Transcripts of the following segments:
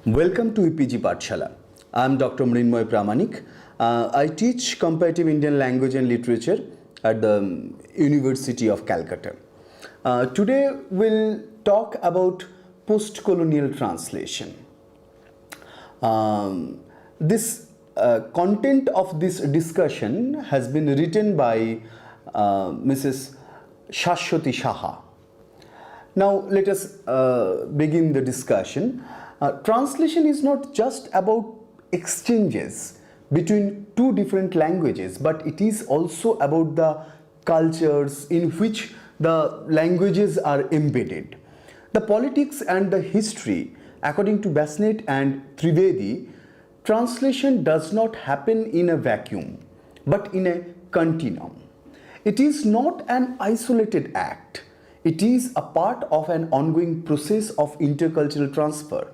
Welcome to EPG Pathshala. I am Dr. Mrinmoy Pramanik. I teach comparative Indian language and literature at the University of Calcutta. Today we'll talk about postcolonial translation. This content of this discussion has been written by Mrs. Shashwati Saha. Now let us begin the discussion. Translation is not just about exchanges between two different languages, but it is also about the cultures in which the languages are embedded. The politics and the history, according to Basnet and Trivedi, translation does not happen in a vacuum, but in a continuum. It is not an isolated act. It is a part of an ongoing process of intercultural transfer.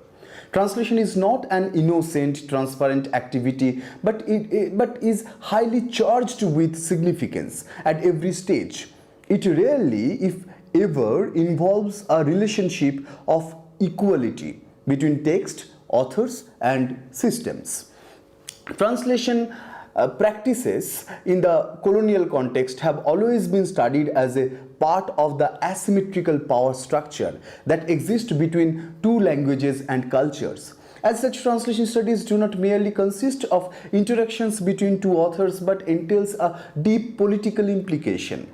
Translation is not an innocent, transparent activity, but is highly charged with significance at every stage. It rarely, if ever, involves a relationship of equality between text, authors, and systems. Translation practices in the colonial context have always been studied as a part of the asymmetrical power structure that exists between two languages and cultures. As such, translation studies do not merely consist of interactions between two authors but entails a deep political implication.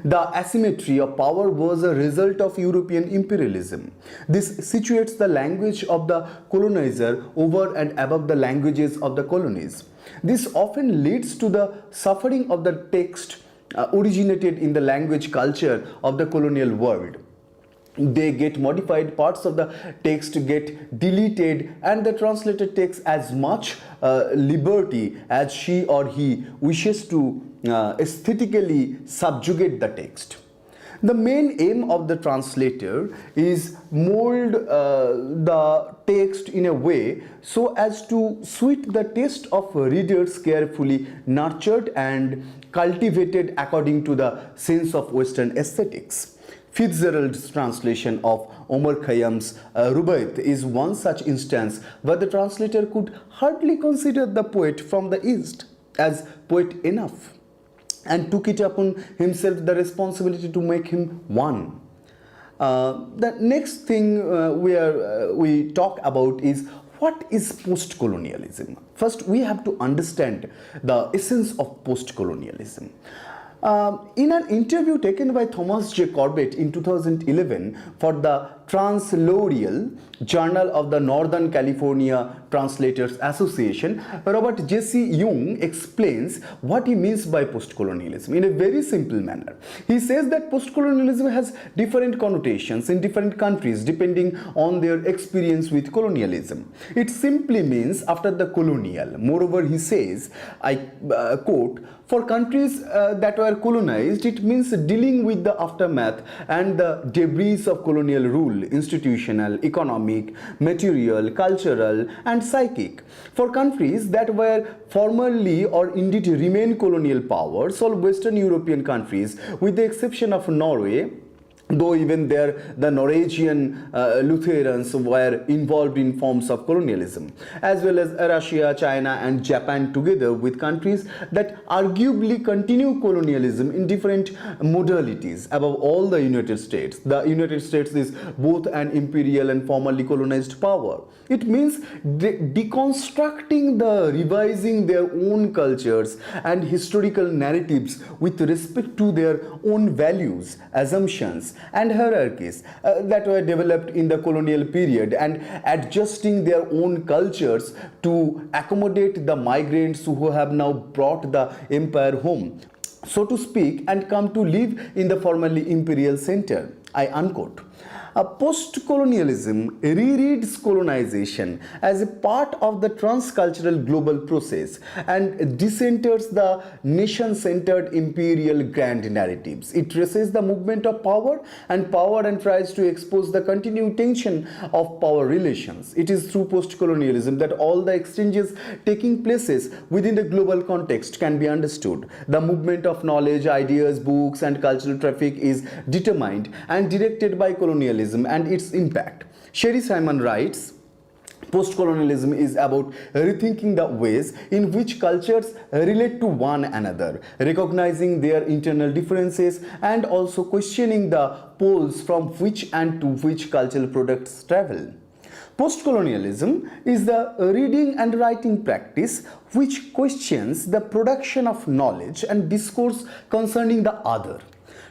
The asymmetry of power was a result of European imperialism. This situates the language of the colonizer over and above the languages of the colonies. This often leads to the suffering of the text originated in the language culture of the colonial world. They get modified, parts of the text get deleted, and the translator takes as much liberty as she or he wishes to aesthetically subjugate the text. The main aim of the translator is mold the text in a way so as to suit the taste of readers, carefully nurtured and cultivated according to the sense of Western aesthetics. Fitzgerald's translation of Omar Khayyam's Rubaiyat is one such instance where the translator could hardly consider the poet from the East as poet enough, and took it upon himself the responsibility to make him one. The next thing we talk about is what is postcolonialism. First, we have to understand the essence of postcolonialism. In an interview taken by Thomas J. Corbett in 2011 for the Translatorial Journal of the Northern California Translators Association, Robert J.C. Young explains what he means by postcolonialism in a very simple manner. He says that postcolonialism has different connotations in different countries depending on their experience with colonialism. It simply means after the colonial. Moreover, he says, I quote, for countries that were colonized, it means dealing with the aftermath and the debris of colonial rule, institutional, economic, material, cultural, and psychic. For countries that were formerly or indeed remain colonial powers, all Western European countries, with the exception of Norway, though even there the Norwegian Lutherans were involved in forms of colonialism, as well as Russia, China, and Japan, together with countries that arguably continue colonialism in different modalities. Above all, the United States. The United States is both an imperial and formerly colonized power. It means deconstructing revising their own cultures and historical narratives with respect to their own values, assumptions, and hierarchies that were developed in the colonial period, and adjusting their own cultures to accommodate the migrants who have now brought the empire home, so to speak, and come to live in the formerly imperial center. I unquote. Postcolonialism rereads colonization as a part of the transcultural global process and decenters the nation-centered imperial grand narratives. It traces the movement of power and tries to expose the continuing tension of power relations. It is through postcolonialism that all the exchanges taking places within the global context can be understood. The movement of knowledge, ideas, books, and cultural traffic is determined and directed by colonialism and its impact. Sherry Simon writes, Postcolonialism is about rethinking the ways in which cultures relate to one another, recognizing their internal differences, and also questioning the poles from which and to which cultural products travel. Postcolonialism is the reading and writing practice which questions the production of knowledge and discourse concerning the other.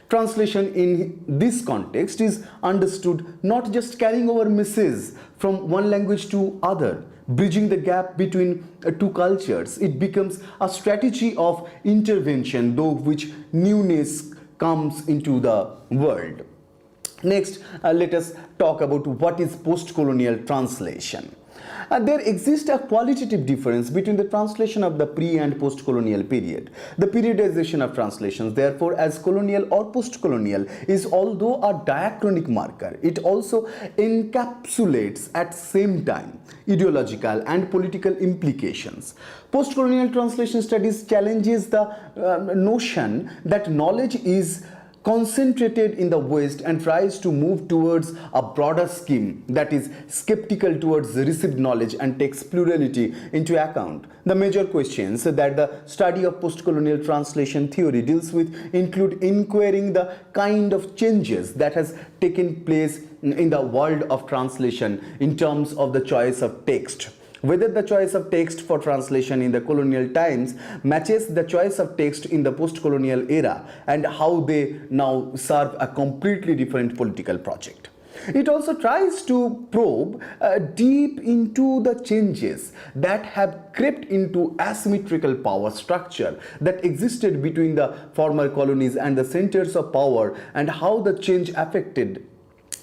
Translation in this context is understood not just carrying over messages from one language to other, bridging the gap between two cultures. It becomes a strategy of intervention through which newness comes into the world. Next, let us talk about what is post-colonial translation. There exists a qualitative difference between the translation of the pre- and post-colonial period. The periodization of translations, therefore, as colonial or post-colonial, is although a diachronic marker, it also encapsulates at same time ideological and political implications. Post-colonial translation studies challenges the notion that knowledge is concentrated in the West and tries to move towards a broader scheme that is skeptical towards received knowledge and takes plurality into account. The major questions that the study of postcolonial translation theory deals with include inquiring the kind of changes that has taken place in the world of translation in terms of the choice of text. Whether the choice of text for translation in the colonial times matches the choice of text in the post-colonial era, and how they now serve a completely different political project. It also tries to probe deep into the changes that have crept into asymmetrical power structure that existed between the former colonies and the centers of power, and how the change affected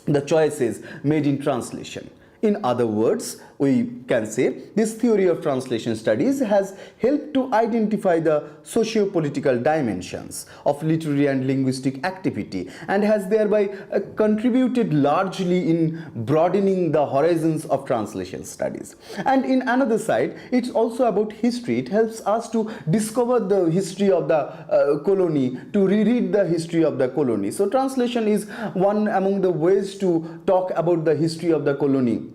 the choices made in translation. In other words, we can say this theory of translation studies has helped to identify the socio-political dimensions of literary and linguistic activity, and has thereby contributed largely in broadening the horizons of translation studies. And in another side, it's also about history. It helps us to discover the history of the colony, to reread the history of the colony. So translation is one among the ways to talk about the history of the colony.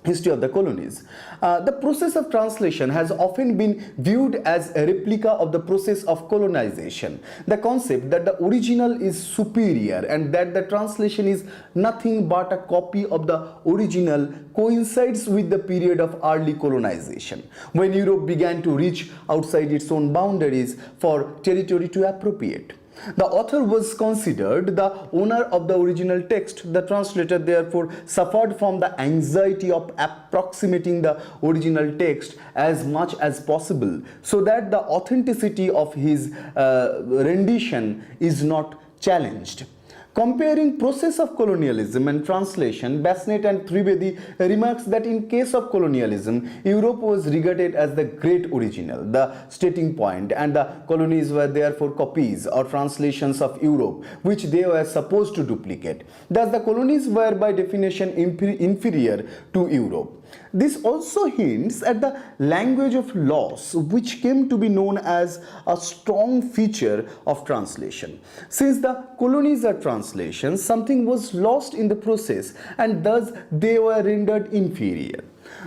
The process of translation has often been viewed as a replica of the process of colonization. The concept that the original is superior and that the translation is nothing but a copy of the original coincides with the period of early colonization, when Europe began to reach outside its own boundaries for territory to appropriate. The author was considered the owner of the original text. The translator therefore suffered from the anxiety of approximating the original text as much as possible, so that the authenticity of his rendition is not challenged. Comparing process of colonialism and translation, Basnet and Trivedi remarks that in case of colonialism, Europe was regarded as the great original, the starting point, and the colonies were therefore copies or translations of Europe, which they were supposed to duplicate. Thus, the colonies were by definition inferior to Europe. This also hints at the language of loss, which came to be known as a strong feature of translation. Since the colonies are translations, something was lost in the process, and thus they were rendered inferior.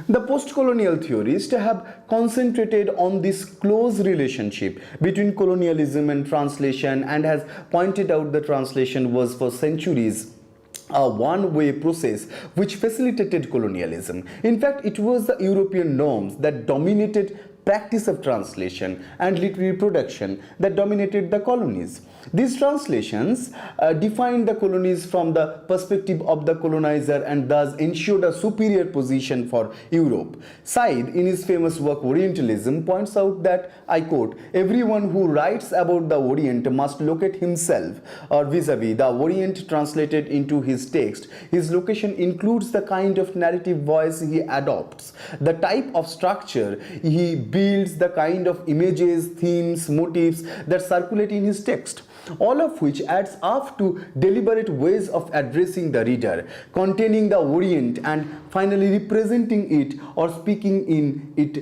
The post-colonial theorists have concentrated on this close relationship between colonialism and translation, and has pointed out that translation was for centuries a one-way process which facilitated colonialism. In fact, it was the European norms that dominated practice of translation and literary production that dominated the colonies. These translations defined the colonies from the perspective of the colonizer, and thus ensured a superior position for Europe. Said, in his famous work Orientalism, points out that, I quote, "Everyone who writes about the Orient must locate himself or vis-a-vis the Orient translated into his text. His location includes the kind of narrative voice he adopts, the type of structure he builds, the kind of images, themes, motifs that circulate in his text, all of which adds up to deliberate ways of addressing the reader, containing the Orient, and finally representing it or speaking in its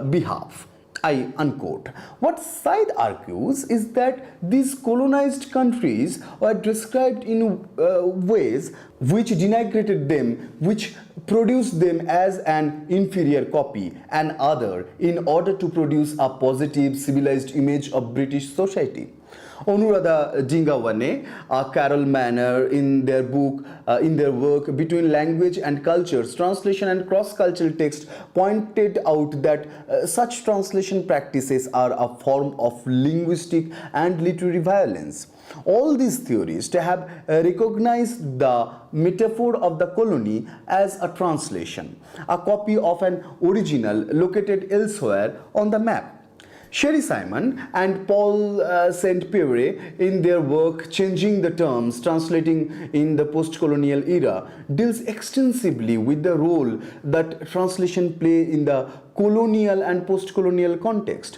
behalf." I unquote. What Said argues is that these colonized countries were described in ways which denigrated them, which produced them as an inferior copy, an other, in order to produce a positive civilized image of British society. Anuradha Dingawane, Carol Manner, in their book, in their work Between Language and Cultures, Translation and Cross-Cultural Text, pointed out that such translation practices are a form of linguistic and literary violence. All these theorists have recognized the metaphor of the colony as a translation, a copy of an original located elsewhere on the map. Sherry Simon and Paul St. Pierre, in their work Changing the Terms, Translating in the Postcolonial Era, deals extensively with the role that translation play in the colonial and postcolonial context.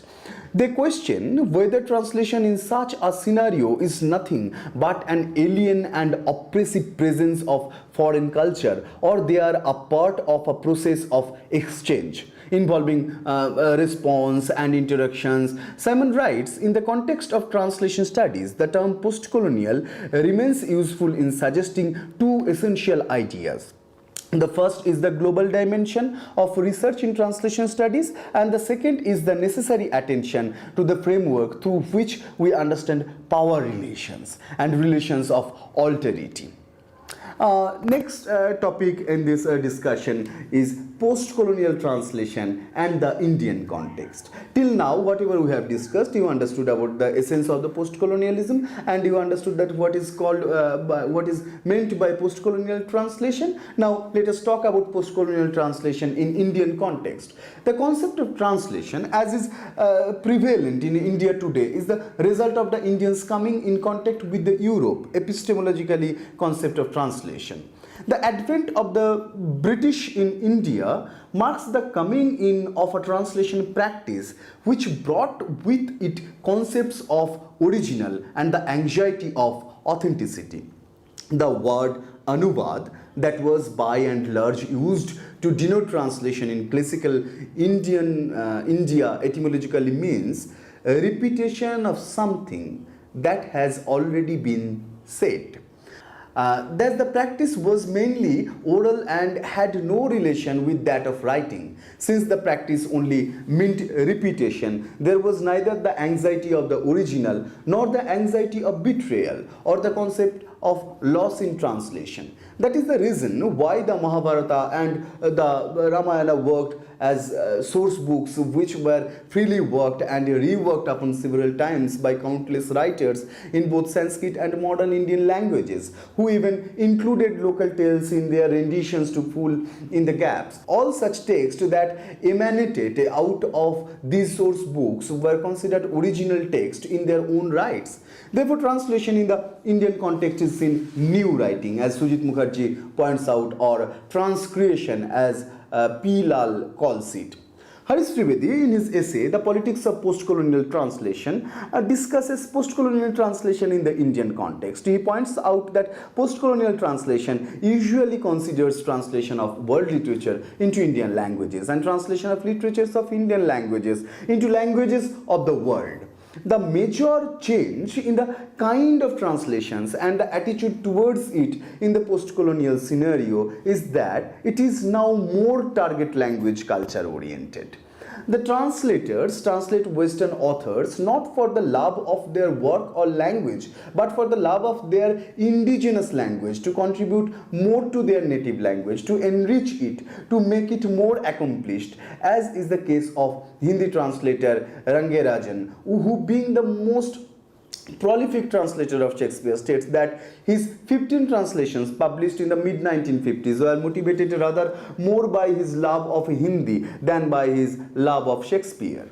They question whether translation in such a scenario is nothing but an alien and oppressive presence of foreign culture, or they are a part of a process of exchange involving response and interactions. Simon writes, in the context of translation studies, the term postcolonial remains useful in suggesting two essential ideas. The first is the global dimension of research in translation studies, and the second is the necessary attention to the framework through which we understand power relations and relations of alterity. Next topic in this discussion is post-colonial translation and the Indian context. Till now, whatever we have discussed, you understood about the essence of the post-colonialism, and you understood that what is called, what is meant by post-colonial translation. Now, let us talk about post-colonial translation in Indian context. The concept of translation, as is prevalent in India today, is the result of the Indians coming in contact with the Europe, epistemologically concept of translation. The advent of the British in India marks the coming in of a translation practice which brought with it concepts of original and the anxiety of authenticity. The word anuvad, that was by and large used to denote translation in classical India etymologically means a repetition of something that has already been said. Thus the practice was mainly oral and had no relation with that of writing. Since the practice only meant repetition, there was neither the anxiety of the original nor the anxiety of betrayal or the concept of loss in translation. That is the reason why the Mahabharata and the Ramayana worked as source books which were freely worked and reworked upon several times by countless writers in both Sanskrit and modern Indian languages, who even included local tales in their renditions to fill in the gaps. All such texts that emanated out of these source books were considered original text in their own rights. Therefore, translation in the Indian context is in new writing, as Sujit Mukherjee points out, or transcreation, as P. Lal calls it. Harish Trivedi, in his essay The Politics of Postcolonial Translation, discusses postcolonial translation in the Indian context. He points out that postcolonial translation usually considers translation of world literature into Indian languages and translation of literatures of Indian languages into languages of the world. The major change in the kind of translations and the attitude towards it in the post-colonial scenario is that it is now more target language culture oriented. The translators translate Western authors not for the love of their work or language, but for the love of their indigenous language, to contribute more to their native language, to enrich it, to make it more accomplished, as is the case of Hindi translator Rangarajan, who, being the most prolific translator of Shakespeare, states that his 15 translations published in the mid-1950s were motivated rather more by his love of Hindi than by his love of Shakespeare.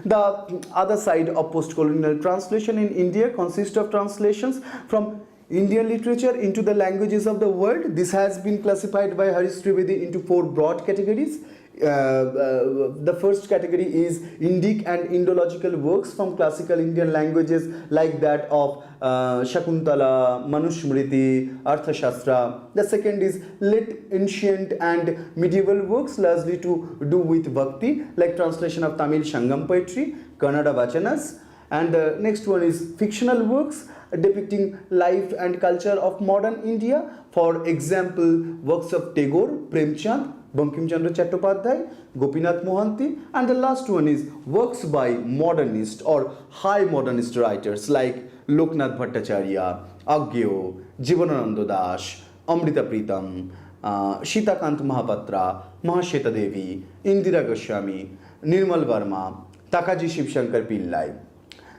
The other side of post-colonial translation in India consists of translations from Indian literature into the languages of the world. This has been classified by Harish Trivedi into 4 broad categories. The first category is Indic and Indological works from classical Indian languages like that of Shakuntala, Manusmriti, Arthashastra. The second is late ancient and medieval works largely to do with Bhakti, like translation of Tamil Shangam poetry, Kannada Vachanas, And the next one is fictional works depicting life and culture of modern India. For example, works of Tagore, Premchand, Bankim Chandra Chattopadhyay, Gopinath Mohanty, and the last one is works by modernist or high modernist writers like Loknath Bhattacharya, Agyo, Jivanananda Das, Amrita Pritam, Shitakant Mahapatra, Mahashweta Devi, Indira Goswami, Nirmal Verma, Takaji Shivshankar Pillai.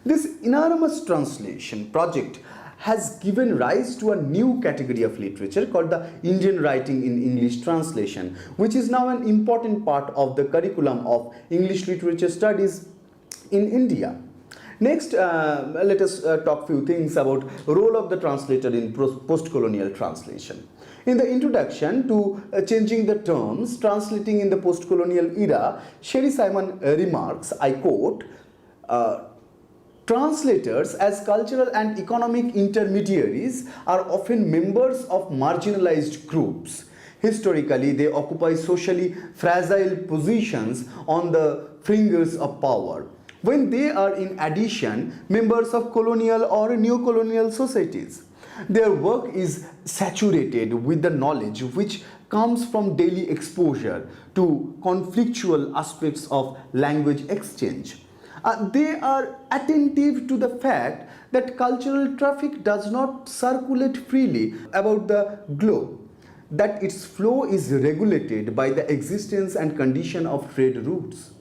This enormous translation project has given rise to a new category of literature called the Indian Writing in English Translation, which is now an important part of the curriculum of English literature studies in India. Next, let us talk few things about role of the translator in post-colonial translation. In the introduction to Changing the Terms, Translating in the Post-Colonial Era, Sherry Simon remarks, I quote, translators as cultural and economic intermediaries are often members of marginalized groups. Historically, they occupy socially fragile positions on the fringes of power, when they are in addition members of colonial or neo-colonial societies. Their work is saturated with the knowledge which comes from daily exposure to conflictual aspects of language exchange. They are attentive to the fact that cultural traffic does not circulate freely about the globe, that its flow is regulated by the existence and condition of trade routes.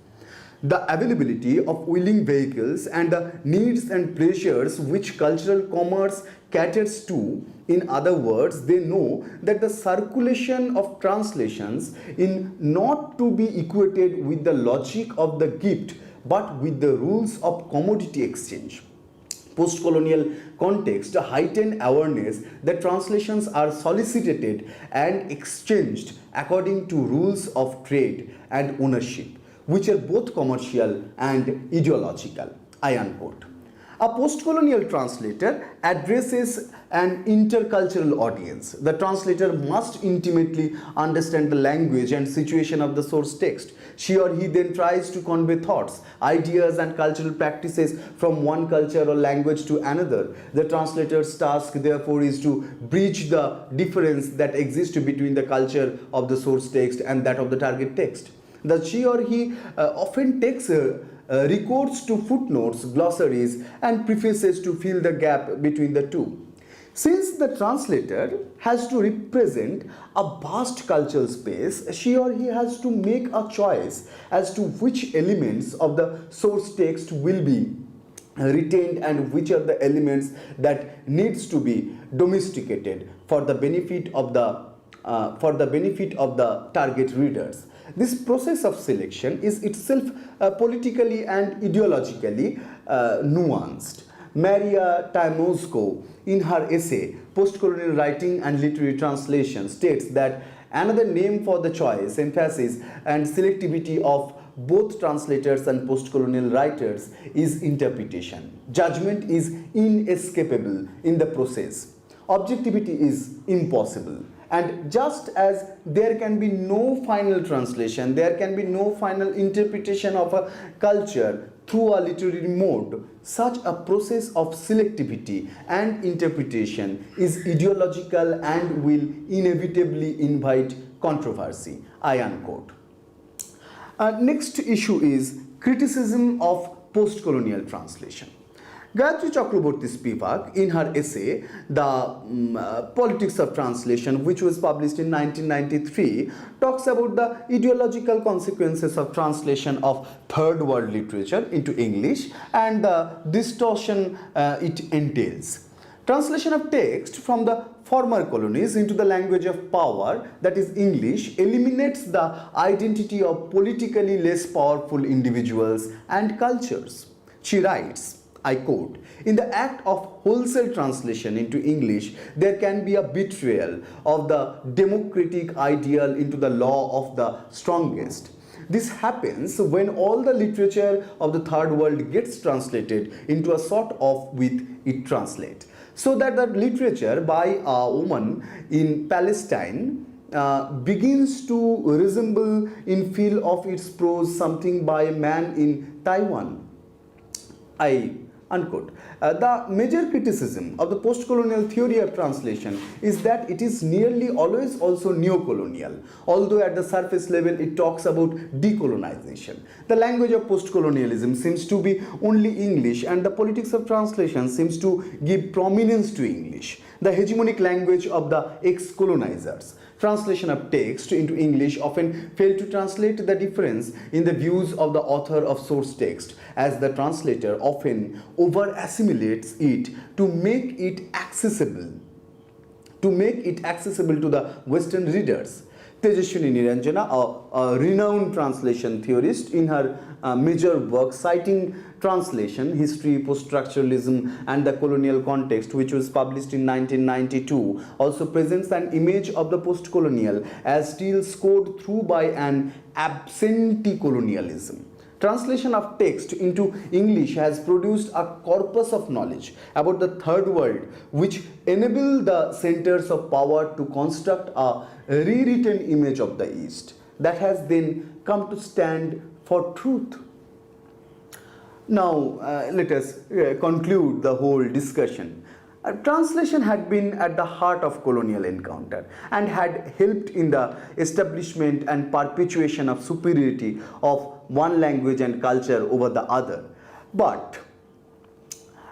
The availability of willing vehicles and the needs and pressures which cultural commerce caters to. In other words, they know that the circulation of translations is not to be equated with the logic of the gift but with the rules of commodity exchange. Post-colonial context heightened awareness that translations are solicited and exchanged according to rules of trade and ownership, which are both commercial and ideological. I unquote. A post-colonial translator addresses an intercultural audience. The translator must intimately understand the language and situation of the source text. She or he then tries to convey thoughts, ideas and cultural practices from one culture or language to another. The translator's task therefore is to bridge the difference that exists between the culture of the source text and that of the target text. That she or he often takes recourse to footnotes, glossaries and prefaces to fill the gap between the two. Since the translator has to represent a vast cultural space, she or he has to make a choice as to which elements of the source text will be retained and which are the elements that needs to be domesticated for the benefit of the target readers. This process of selection is itself politically and ideologically nuanced. Maria Timosco, in her essay Postcolonial Writing and Literary Translation, states that another name for the choice, emphasis and selectivity of both translators and postcolonial writers is interpretation. Judgment is inescapable in the process. Objectivity is impossible. And just as there can be no final translation, there can be no final interpretation of a culture through a literary mode, such a process of selectivity and interpretation is ideological and will inevitably invite controversy. I unquote. Next issue is criticism of postcolonial translation. Gayatri Chakraborty Spivak, in her essay, The Politics of Translation, which was published in 1993, talks about the ideological consequences of translation of third world literature into English and the distortion it entails. Translation of text from the former colonies into the language of power, that is English, eliminates the identity of politically less powerful individuals and cultures. She writes, I quote, in the act of wholesale translation into English, there can be a betrayal of the democratic ideal into the law of the strongest. This happens when all the literature of the third world gets translated into a sort of with it translate. So that the literature by a woman in Palestine begins to resemble in feel of its prose something by a man in Taiwan. I unquote. The major criticism of the post-colonial theory of translation is that it is nearly always also neo-colonial, although at the surface level it talks about decolonization. The language of post-colonialism seems to be only English, and the politics of translation seems to give prominence to English, the hegemonic language of the ex-colonizers. Translation of text into English often fail to translate the difference in the views of the author of source text, as the translator often over-assimilates it to make it accessible to the Western readers. Tejaswini Niranjana, a renowned translation theorist, in her major work citing translation, History, Post-Structuralism and the Colonial Context, which was published in 1992, also presents an image of the post-colonial as still scored through by an absentee colonialism. Translation of text into English has produced a corpus of knowledge about the third world, which enable the centers of power to construct a rewritten image of the East that has then come to stand for truth. Now, let us conclude the whole discussion. Translation had been at the heart of colonial encounter and had helped in the establishment and perpetuation of superiority of one language and culture over the other. But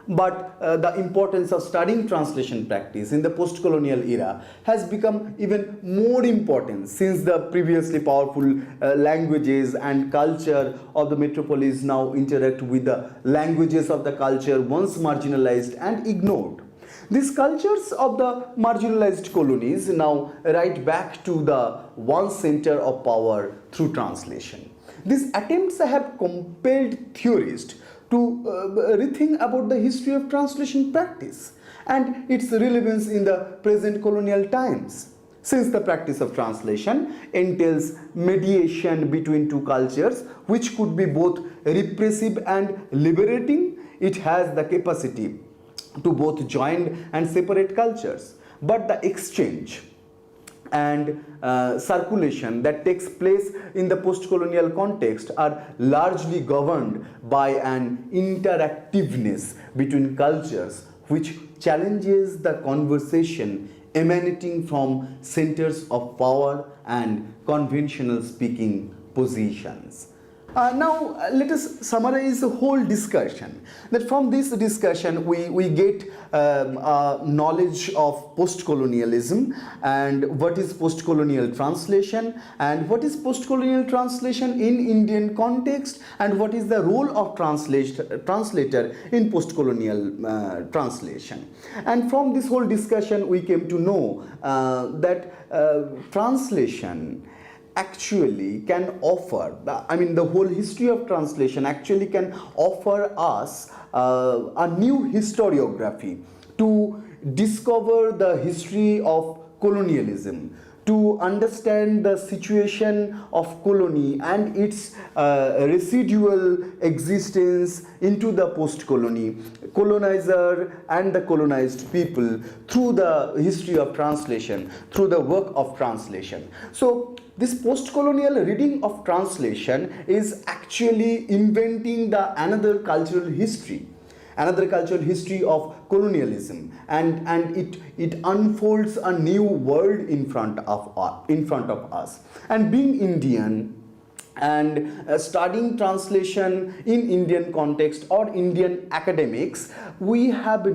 the importance of studying translation practice in the post-colonial era has become even more important since the previously powerful languages and culture of the metropolis now interact with the languages of the culture once marginalized and ignored. These cultures of the marginalized colonies now write back to the one center of power through translation. These attempts have compelled theorists to rethink about the history of translation practice and its relevance in the present colonial times. Since the practice of translation entails mediation between two cultures, which could be both repressive and liberating, it has the capacity to both join and separate cultures. But the exchange and circulation that takes place in the post-colonial context are largely governed by an interactiveness between cultures which challenges the conversation emanating from centers of power and conventional speaking positions. Now let us summarize the whole discussion. That from this discussion we get knowledge of post-colonialism and what is post-colonial translation and what is post-colonial translation in Indian context and what is the role of translator in post-colonial translation. And from this whole discussion we came to know that translation actually can offer, the whole history of translation actually can offer us a new historiography to discover the history of colonialism, to understand the situation of colony and its residual existence into the post-colony, colonizer and the colonized people through the history of translation, through the work of translation. So this post-colonial reading of translation is actually inventing the another cultural history of colonialism, and it unfolds a new world in front of us. And being Indian and studying translation in Indian context or Indian academics, we have a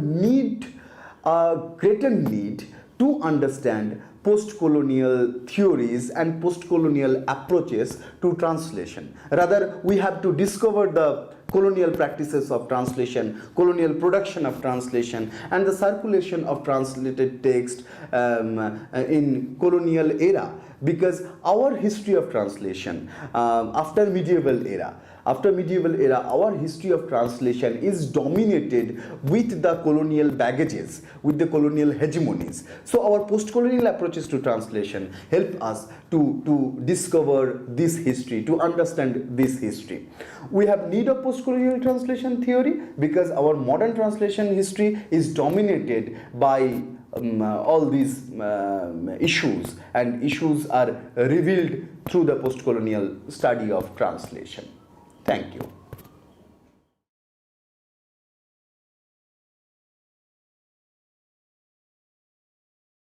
greater need to understand post-colonial theories and post-colonial approaches to translation. Rather, we have to discover the colonial practices of translation, colonial production of translation, and the circulation of translated text in colonial era. Because our history of translation after medieval era, our history of translation is dominated with the colonial baggages, with the colonial hegemonies. So our post-colonial approaches to translation help us to discover this history, to understand this history. We have need of post-colonial translation theory because our modern translation history is dominated by all these issues, and issues are revealed through the post-colonial study of translation. Thank you.